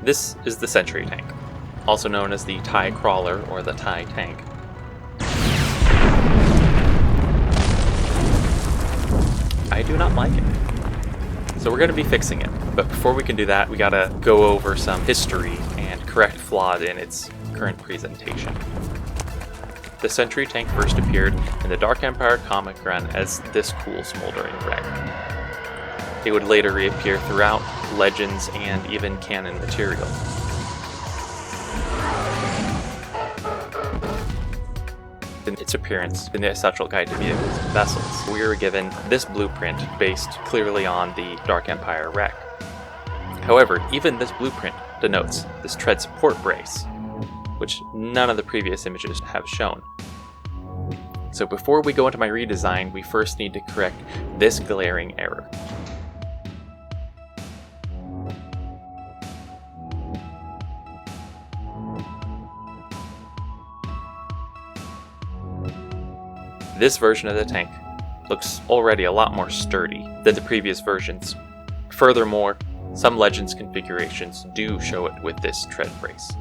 This is the sentry tank, also known as the TIE crawler or the TIE tank. I do not like it. So we're going to be fixing it, but before we can do that, we gotta go over some history and correct flaws in its current presentation. The sentry tank first appeared in the Dark Empire comic run as this cool smoldering wreck. It would later reappear throughout Legends and even canon material. In its appearance in the Essential Guide to Vehicles and Vessels, we were given this blueprint based clearly on the Dark Empire wreck. However, even this blueprint denotes this tread support brace, which none of the previous images have shown. So before we go into my redesign, we first need to correct this glaring error. This version of the tank looks already a lot more sturdy than the previous versions. Furthermore, some Legends configurations do show it with this tread brace.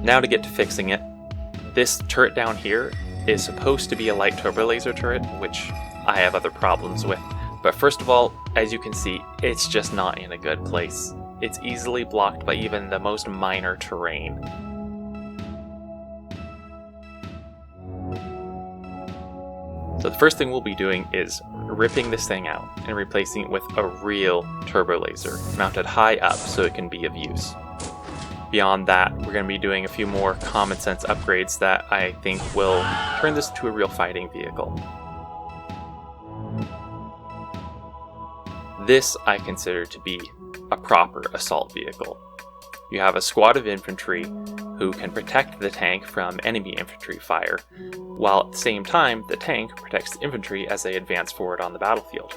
Now to get to fixing it. This turret down here is supposed to be a light turbo laser turret, which I have other problems with. But first of all, as you can see, it's just not in a good place. It's easily blocked by even the most minor terrain. So the first thing we'll be doing is ripping this thing out and replacing it with a real turbo laser mounted high up so it can be of use. Beyond that, we're going to be doing a few more common sense upgrades that I think will turn this into a real fighting vehicle. This I consider to be a proper assault vehicle. You have a squad of infantry who can protect the tank from enemy infantry fire, while at the same time the tank protects the infantry as they advance forward on the battlefield.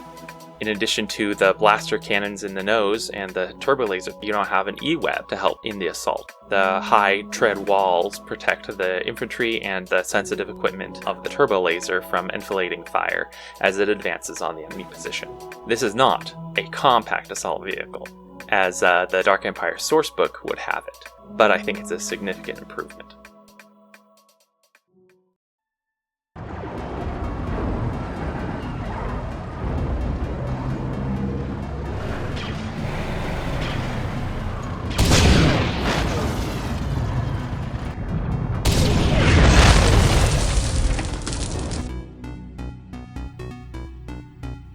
In addition to the blaster cannons in the nose and the turbo laser, you now have an E-web to help in the assault. The high tread walls protect the infantry and the sensitive equipment of the turbo laser from enfilading fire as it advances on the enemy position. This is not a compact assault vehicle, as the Dark Empire sourcebook would have it, but I think it's a significant improvement.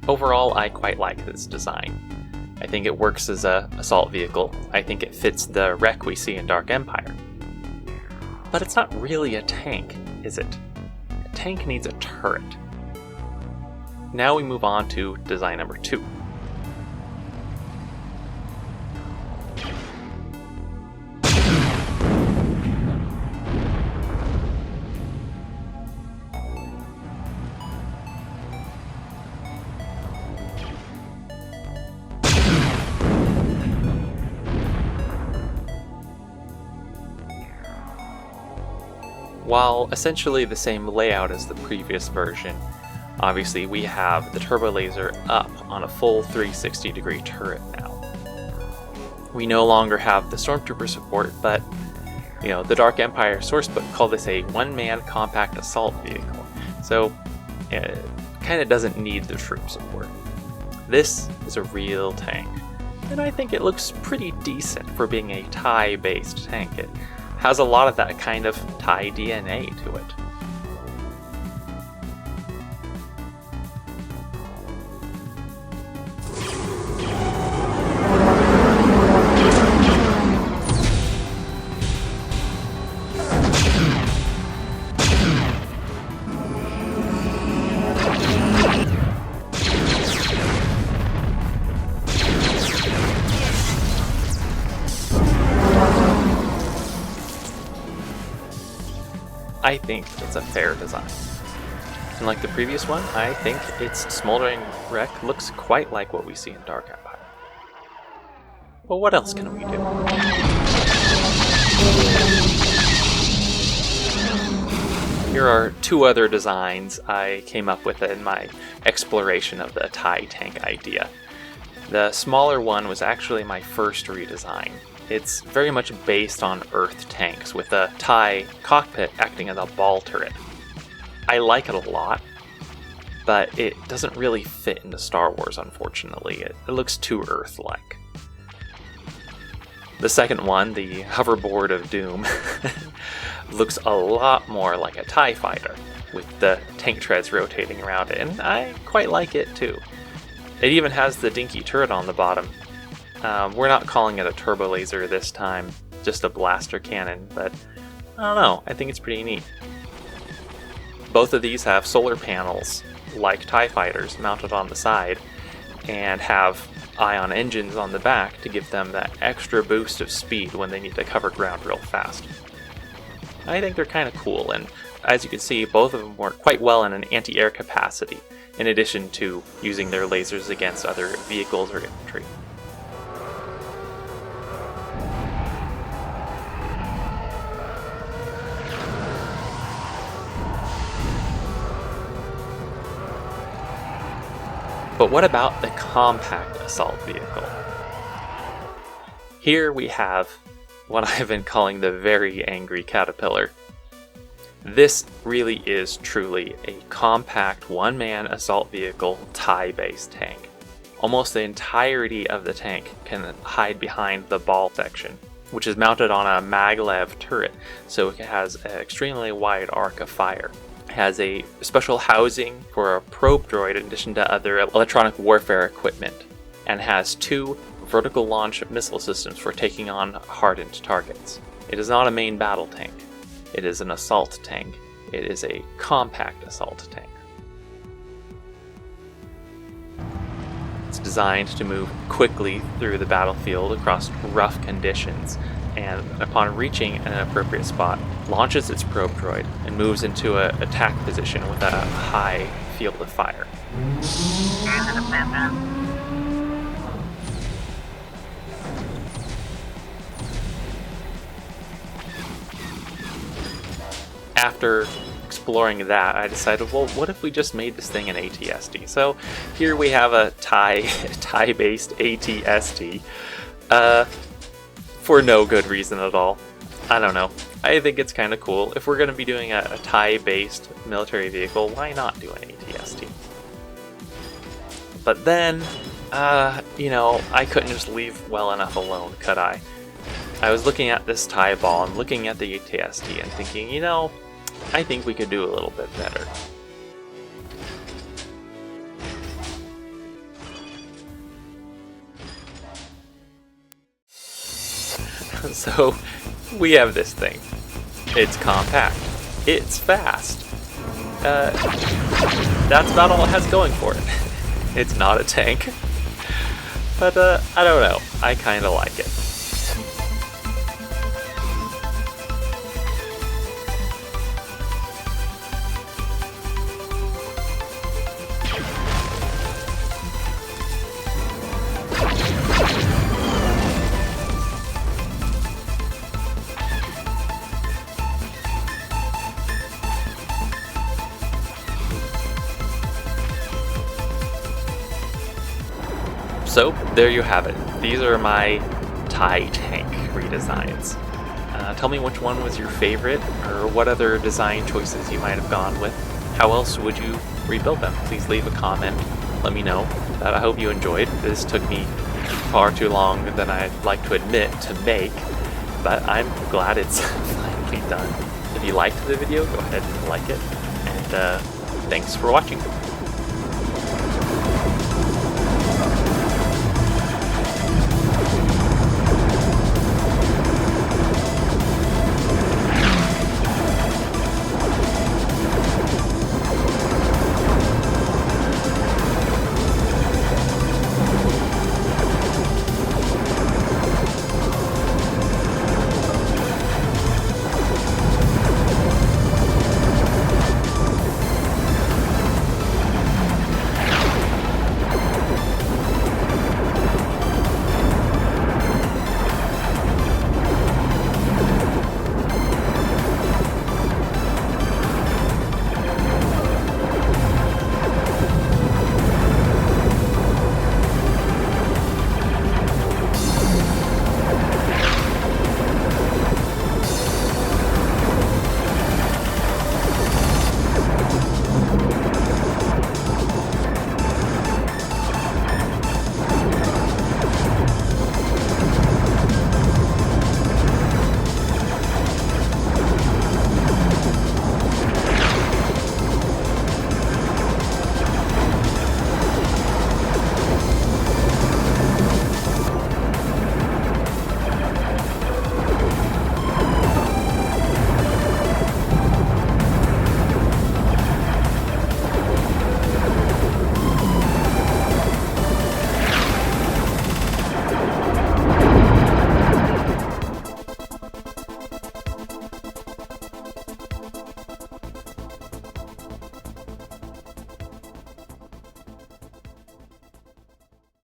Overall, I quite like this design. I think it works as an assault vehicle. I think it fits the wreck we see in Dark Empire. But it's not really a tank, is it? A tank needs a turret. Now we move on to design number 2. While essentially the same layout as the previous version, obviously we have the turbo laser up on a full 360 degree turret now. We no longer have the Stormtrooper support, but the Dark Empire sourcebook called this a one-man compact assault vehicle, so it kind of doesn't need the troop support. This is a real tank, and I think it looks pretty decent for being a TIE-based tank. It has a lot of that kind of TIE DNA to it. I think it's a fair design. And like the previous one, I think its smoldering wreck looks quite like what we see in Dark Empire. But what else can we do? Here are two other designs I came up with in my exploration of the TIE tank idea. The smaller one was actually my first redesign. It's very much based on Earth tanks, with a TIE cockpit acting as a ball turret. I like it a lot, but it doesn't really fit into Star Wars, unfortunately. It looks too Earth-like. The second one, the hoverboard of doom, looks a lot more like a TIE fighter, with the tank treads rotating around it, and I quite like it too. It even has the dinky turret on the bottom. We're not calling it a turbo laser this time, just a blaster cannon, but I don't know, I think it's pretty neat. Both of these have solar panels, like TIE fighters, mounted on the side, and have ion engines on the back to give them that extra boost of speed when they need to cover ground real fast. I think they're kind of cool, and as you can see, both of them work quite well in an anti-air capacity, in addition to using their lasers against other vehicles or infantry. But what about the compact assault vehicle? Here we have what I've been calling the very angry caterpillar. This really is truly a compact one-man assault vehicle TIE-based tank. Almost the entirety of the tank can hide behind the ball section, which is mounted on a maglev turret, so it has an extremely wide arc of fire. It has a special housing for a probe droid in addition to other electronic warfare equipment, and has two vertical launch missile systems for taking on hardened targets. It is not a main battle tank. It is an assault tank. It is a compact assault tank. It's designed to move quickly through the battlefield across rough conditions, and upon reaching an appropriate spot, launches its probe droid and moves into an attack position with a high field of fire. After exploring that, I decided, well, what if we just made this thing an ATST? So here we have a TIE-based ATST, for no good reason at all. I don't know. I think it's kind of cool. If we're going to be doing a TIE-based military vehicle, why not do an ATST? But then, I couldn't just leave well enough alone, could I? I was looking at this TIE ball and looking at the ATST and thinking, I think we could do a little bit better. So, we have this thing. It's compact. It's fast. That's about all it has going for it. It's not a tank. But, I don't know. I kinda like it. So, there you have it. These are my TIE tank redesigns. Tell me which one was your favorite, or what other design choices you might have gone with. How else would you rebuild them? Please leave a comment. Let me know. I hope you enjoyed. This took me far too long than I'd like to admit to make, but I'm glad it's finally done. If you liked the video, go ahead and like it, and thanks for watching.